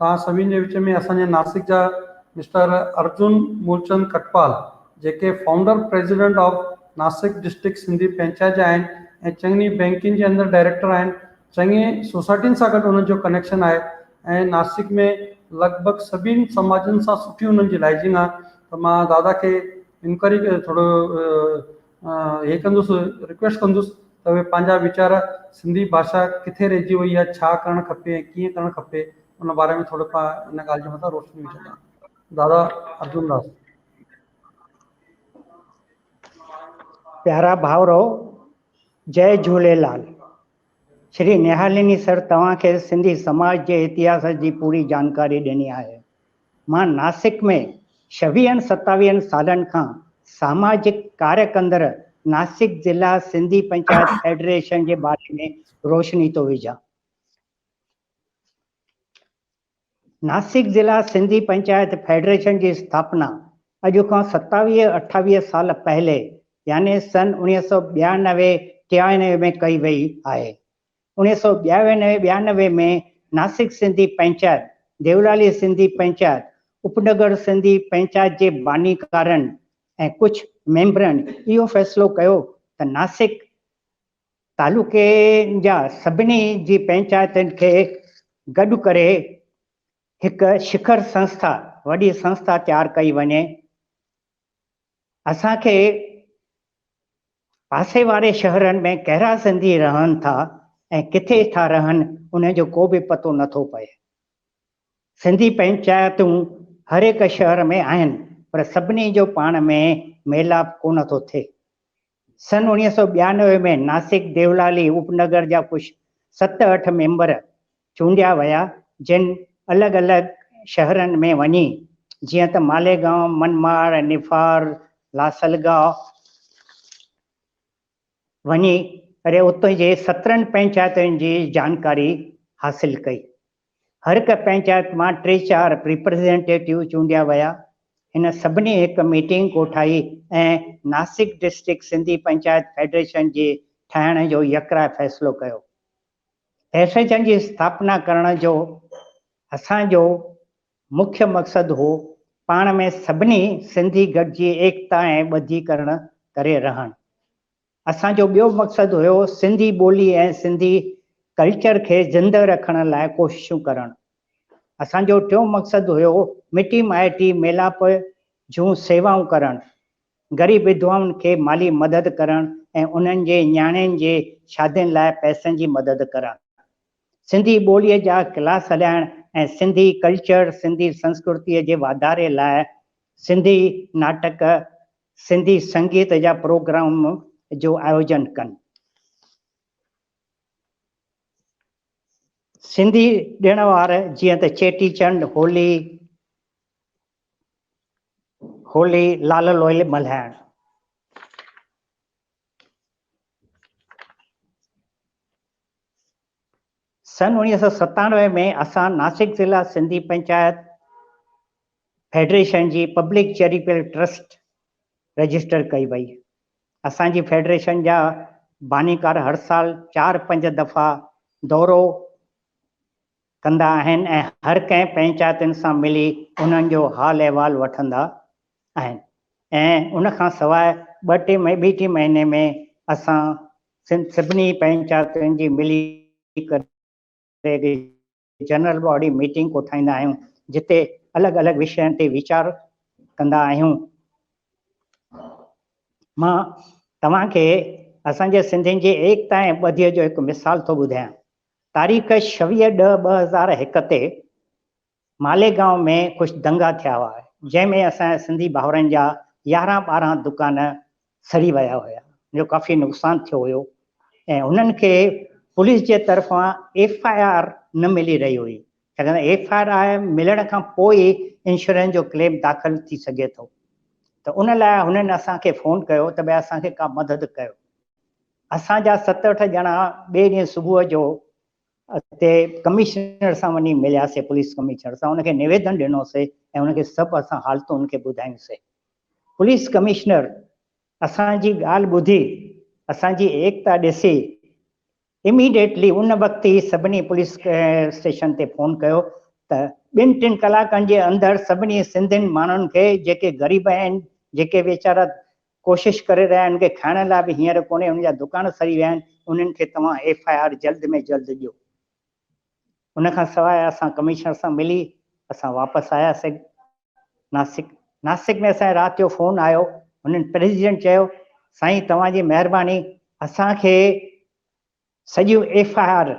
तव्हां सभिनि जे विच में असांजे नासिक जा मिस्टर अर्जुन मूलचंद कटपाल जेके founder president of Nashik district Sindhi panchayat जा आहिनि ऐं चङी बैंकिंग जे अंदरि डायरेक्टर आहिनि, चङी सोसाइटियुनि सां गॾु उन्हनि जो कनेक्शन आहे ऐं नासिक में लॻभॻि सभिनि समाजनि सां सुठी उन्हनि जी लाइजिंग आहे। त मां दादा खे इंक्वायरी थोरो हे कंदुसि, रिक्वेस्ट कंदुसि त उहे पंहिंजा वीचार सिंधी भाषा किथे रहिजी वई आहे, छा करणु खपे, कीअं करणु खपे, उन बारे में थोरो इन ॻाल्हि जे मथां रोशनी विझंदा। दादा अर्जुन दास। प्यारा भाउरो, जय झूलेलाल। श्री निहालिनी सर तव्हांखे सिंधी समाज जे इतिहास जी पूरी जानकारी ॾिनी आहे। मां नासिक में 26-27 सालनि खां सामाजिक कार्य कंदड़ नासिक ज़िला सिंधी पंचायत फेडरेशन जे बारे में रोशनी थो विझां। नासिक ज़िला सिंधी पंचायत फेडरेशन की स्थापना अॼु खां 27-28 साल पहले यानी सन 1992-93 में कई वई आहे। 1992 में नासिक सिंधी पंचायत, देवलाली सिंधी पंचायत, उपनगर सिंधी पंचायत के बानीकारनि ऐं कुछ मेंबरनि इहो फैसलो कयो त नासिक तालुके जा सभिनी जी पंचायतनि खे गॾु करे हिक शिखर संस्था, वॾी संस्था तैयार कई वञे। असांखे पासे वारे शहरनि में कहिड़ा सिंधी रहनि था ऐं किथे था रहनि उन जो को बि पतो नथो पए। सिंधी पंचायतूं हर एक शहर में आहिनि पर सभिनी जो पाण में मेलाप कोन थो थिए। सन 1992 में नासिक देवलाली उपनगर जा कुछ 7-8 मेंबर चूंडिया विया जिन अलग अलग शहरनि में वञी, जीअं त मालेगांव, मनमाड़, निफार, लासलगांव वञी करे उते जे 17 पंचायतुनि जी जानकारी हासिल कई। हर एक पंचायत मां 3-4 रिप्रेजेंटेटिव चूंडिया विया। हिन सभिनी एक मीटिंग कोठाई ऐं नासिक डिस्ट्रिक्ट सिंधी पंचायत फेडरेशन जे ठाहिण जो यकरा फैसलो कयो। फेडरेशन जी स्थापना करण जो असांजो मुख्य मक़सद हो पाण में सभिनी सिंधी गॾिजी एकता ऐं ॿधीकरण करे रहण। असांजो ॿियो मक़सद हुयो सिंधी ॿोली ऐं सिंधी कल्चर खे ज़िंदह रखण लाइ कोशिशूं करणु। असांजो टियों मक़सद हुयो मिटी माइटी मेलाप जूं सेवाऊं करणु, ग़रीब विधवाउनि खे माली मदद करणु ऐं उन्हनि जे न्याणियुनि जे शादियुनि लाइ पैसनि जी मदद करणु, सिंधी ॿोलीअ जा क्लास हलाइण ऐं सिंधी कल्चर, सिंधी संस्कृतीअ जे वाधारे लाइ सिंधी नाटक, सिंधी संगीत जा प्रोग्राम जो आयोजन कनि। सिंधी ॾिण वार जीअं त चेटीचंड, होली, लाल लोई मल्हाइण। सन 1997 में असां नासिक ज़िला सिंधी पंचायत फेडरेशन जी पब्लिक चैरिटेबल ट्रस्ट रजिस्टर कई वई। असांजी फेडरेशन जा बानीकार हर साल 4-5 दफ़ा दौरो कंदा आहिनि ऐं हर कंहिं पंचायतुनि सां मिली उन्हनि जो हाल अहवाल वठंदा आहिनि। ऐं उन खां सवाइ 2-3 महीने में असां सभिनी पंचायतुनि जी मिली करे जनरल बॉडी मीटिंग कोठाईंदा आहियूं जिते अलॻि अलॻि विषयनि ते वीचार कंदा आहियूं। मां तव्हांखे असांजे सिंधियुनि जी एकता ऐं ॿधीअ जो हिकु मिसाल थो ॿुधायां। तारीख़ 26/10/2001 ते मालेगांव में कुछ दंगा थिया हुआ जंहिंमें असांजे सिंधी भाउरनि जा 11-12 दुकान सड़ी विया हुया, जो काफ़ी नुक़सानु थियो हुयो ऐं उन्हनि खे पुलिस जे तरफ़ां FIR न मिली रही हुई। छाकाणि FIR मिलण खां पोइ इंश्योरेंस जो क्लेम दाख़िल थी सघे थो। त उन लाइ हुननि असांखे फ़ोन कयो त भई असांखे का मदद कयो। असांजा 7-8 ॼणा ॿिए ॾींहुं सुबुह जो ते कमिश्नर सां वञी मिलियासीं, पुलिस कमिश्नर सां। उनखे निवेदन ॾिनोसीं ऐं उनखे सभु असां हालतूं उनखे ॿुधायूंसीं। पुलिस कमिश्नर असांजी ॻाल्हि ॿुधी, असांजी एकता ॾिसी इमीडिएटली उन वक़्तु ई सभिनी पुलिस स्टेशन ते फ़ोन कयो त 2-3 कलाकनि जे अंदरि सभिनी सिंधियुनि माण्हुनि खे जेके ग़रीब आहिनि, जेके वीचारा कोशिशि करे रहिया आहिनि, के खाइण लाइ बि हींअर कोन्हे, उन जा दुकान सड़ी विया आहिनि, उन्हनि खे तव्हां FIR जल्द में जल्द ॾियो। उन खां सवाइ असां कमिश्नर सां मिली असां वापसि आयासीं नासिक में असांजे राति जो फ़ोन आयो, हुननि प्रेसिडेंट चयो साईं तव्हांजी महिरबानी असांखे सॼियूं FIR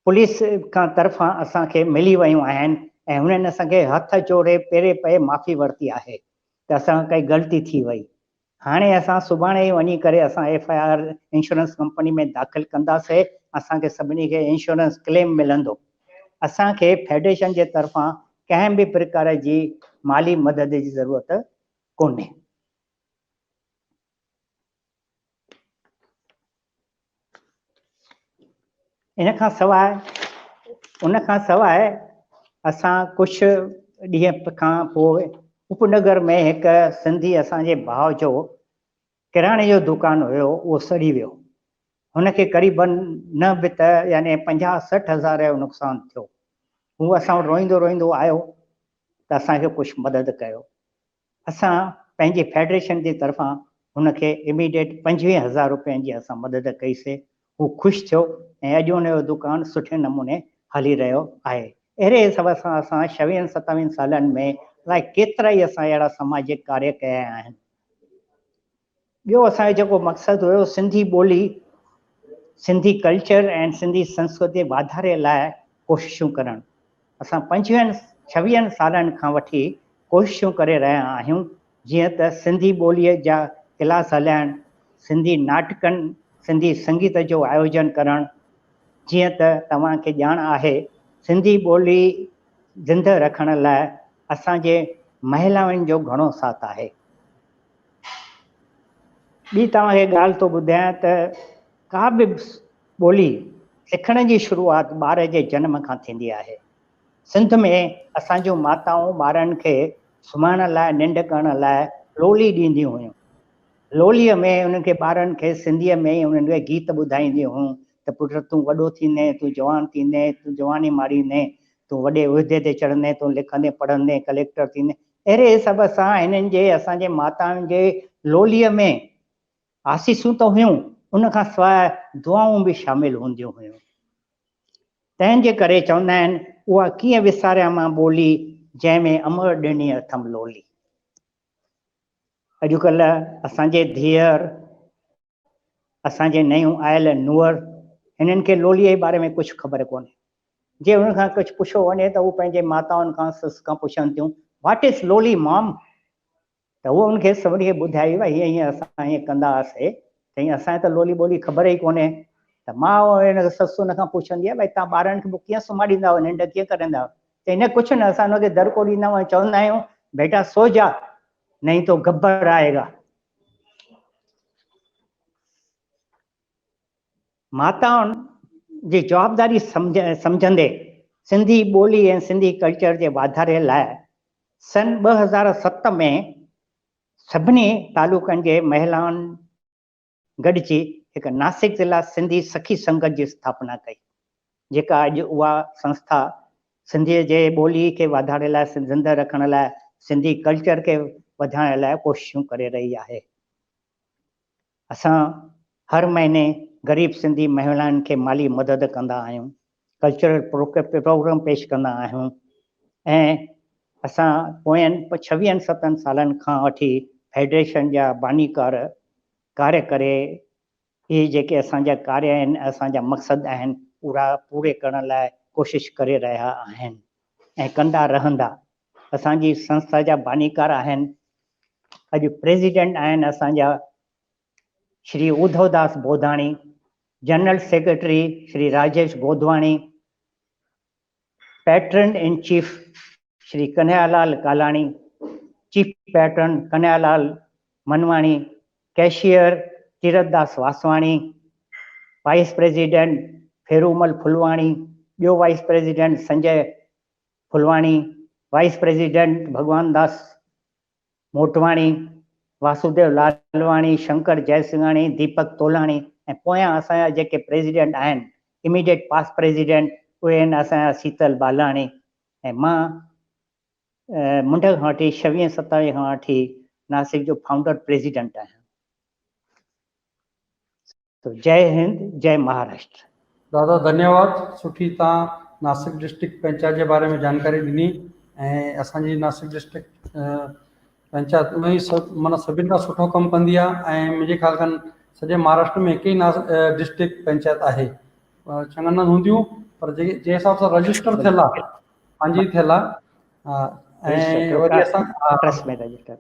पुलिस खां तरफ़ां असांखे मिली वियूं आहिनि ऐं हुननि असांखे हथ जोड़े पेरे पए माफ़ी वरिती आहे त असां काई ग़लती थी वई। हाणे असां सुभाणे ई वञी करे असां FIR इंश्योरेंस कंपनी में दाख़िल कंदासीं, असांखे सभिनी खे इंश्योरेंस क्लेम मिलंदो। असांखे फेडरेशन जे तरफ़ां कंहिं बि प्रकार जी माली मदद जी ज़रूरत कोन्हे। इन खां सवाइ असां कुझु ॾींहं खां पोइ उपनगर में हिकु सिंधी असांजे भाउ जो किराणे जो दुकानु हुयो, उहो सड़ी वियो। हुनखे क़रीबन न बि त यानी 50-60 हज़ार जो नुक़सानु थियो। हू असां वटि रोईंदो रोईंदो आयो त असांखे कुझु मदद कयो। असां पंहिंजी फेडरेशन जी तरफ़ां हुनखे इमीडिएट 25,000 रुपयनि जी असां मदद कईसीं। हू ख़ुशि थियो ऐं अॼु हुनजो दुकानु सुठे नमूने हली रहियो आहे। अहिड़े हिसाब सां असां 26-27 सालनि में अलाए केतिरा ई असां अहिड़ा सामाजिक कार्य कया आहिनि। ॿियो असांजो जेको मक़सदु हुयो सिंधी ॿोली, सिंधी कल्चर ऐं सिंधी संस्कृति वाधारे लाइ कोशिशूं करणु। असां 25-26 सालनि खां वठी कोशिशूं करे रहिया आहियूं, जीअं त सिंधी ॿोलीअ जा क्लास हलाइणु, सिंधी नाटकनि, सिंधी संगीत जो आयोजन करणु। जीअं त तव्हांखे ॼाण आहे सिंधी ॿोली ज़िंदह रखण लाइ असांजे महिलाउनि जो घणो साथ आहे। ॿी तव्हांखे ॻाल्हि थो ॿुधायां त का बि ॿोली सिखण जी शुरूआति ॿार जे जनम खां थींदी आहे। सिंध में असांजूं माताऊं ॿारनि खे सुम्हण लाइ, निंड करण लाइ लोली ॾींदियूं हुयूं। लोलीअ में उन्हनि खे ॿारनि खे सिंधीअ में ई उन्हनि खे गीत ॿुधाईंदियूं हुयूं त पुट तूं वॾो थींदे, तूं जवान थींदे, तूं जवानी मारींदे, तूं वॾे उहिदे ते चढ़ंदे, तूं लिखंदे पढ़ंदे कलेक्टर थींदे। अहिड़े हिसाब सां हिननि जे असांजे माताउनि जे लोलीअ में आसीसूं त हुयूं, उन खां सवाइ दुआऊं बि शामिलु हूंदियूं हुयूं। तंहिंजे करे चवंदा आहिनि उहा कीअं विसारिया मां ॿोली जंहिंमें अमर ॾिनी अथमि लोली। अॼुकल्ह असांजे धीअर, असांजे नयूं आयल नूंहर, हिननि खे लोलीअ जे बारे में कुझु ख़बर कोन्हे। जे हुन खां कुझु पुछो वञे त उहे पंहिंजे माताउनि खां, ससु खां पुछनि थियूं व्हाट इज़ लोली मॉम, त उहो उनखे सभिनी खे ॿुधाई भई हीअं हीअं असां हीअं कंदा हुआसीं, चई असांखे त लोली ॿोली ख़बर ई कोन्हे। त मां हिन ससु हुन खां पुछंदी आहे भई तव्हां ॿारनि खे कीअं सुम्हारींदा आहियो, निंड कीअं कंदा आहियो? त हिन कुझु न, असां हुनखे दड़को ॾींदा आहियूं ऐं चवंदा आहियूं बेटा सो जा नहीं तो गब्बर आएगा। माताउनि जी जवाबदारी सम्झंदे सिंधी ॿोली ऐं सिंधी कल्चर जे वाधारे लाइ सन 2007 में सभिनी तालुकनि जे महिलाउनि गॾिजी हिकु नासिक ज़िला सिंधी सखी संगत जी स्थापना कई, जेका अॼु उहा संस्था सिंधीअ जे ॿोली खे वाधारे लाइ, ज़िंदह रखण लाइ, सिंधी कल्चर खे वधाइण लाइ कोशिशूं करे रही आहे। असां हर महीने ग़रीब सिंधी महिलाउनि खे माली मदद कंदा आहियूं, कल्चरल प्रोग्राम पेश कंदा आहियूं ऐं असां पोयनि 26-27 सालनि खां वठी फेडरेशन जा बानीकार कार्य करे इहे जेके असांजा कार्य आहिनि, असांजा मक़सद आहिनि, पूरे करण लाइ कोशिशि करे रहिया आहिनि ऐं कंदा रहंदा। असांजी संस्था जा बानीकार आहिनि, अॼु प्रेसिडेंट आहिनि असांजा Shri Uddhavdas Bodhani, general secretary Shri Rajesh Godwani, patron in chief Shri Kanhaiyalal Kalani, chief patron Kanhaiyalal Manwani, cashier Tirathdas Vaswani, vice president Ferumal Fulwani, ॿियो vice president Sanjay Fulwani, vice president Bhagwan Das Motwani, Vasudev Lalwani, Shankar Jaisinghani, Deepak Tolani ऐं पोयां असांजा जेके प्रेसिडेंट आहिनि, इमीडिएट पास्ट प्रेसिडेंट उहे आहिनि असांजा शीतल बालाणी ऐं मां मुंड खां वठी 26-27 खां वठी नासिक जो फाउंडर प्रेसिडेंट आहियां। तो जय हिंद, जय महाराष्ट्र। दादा धन्यवाद, सुठी तव्हां नासिक डिस्ट्रिक्ट पंचायत जे बारे में जानकारी ॾिनी ऐं असांजी नासिक डिस्ट्रिक्ट पंचायत में ई माना सभिनि खां सुठो कमु कंदी आहे ऐं मुंहिंजे ख़्याल खां सॼे महाराष्ट्र में हिकु ई डिस्ट्रिक्ट पंचायत आहे। चङनि न हूंदियूं पर जे हिसाब सां रजिस्टर थियल आहे पंहिंजी थियल आहे। ऐं वरी असां ट्रस्ट में रजिस्टर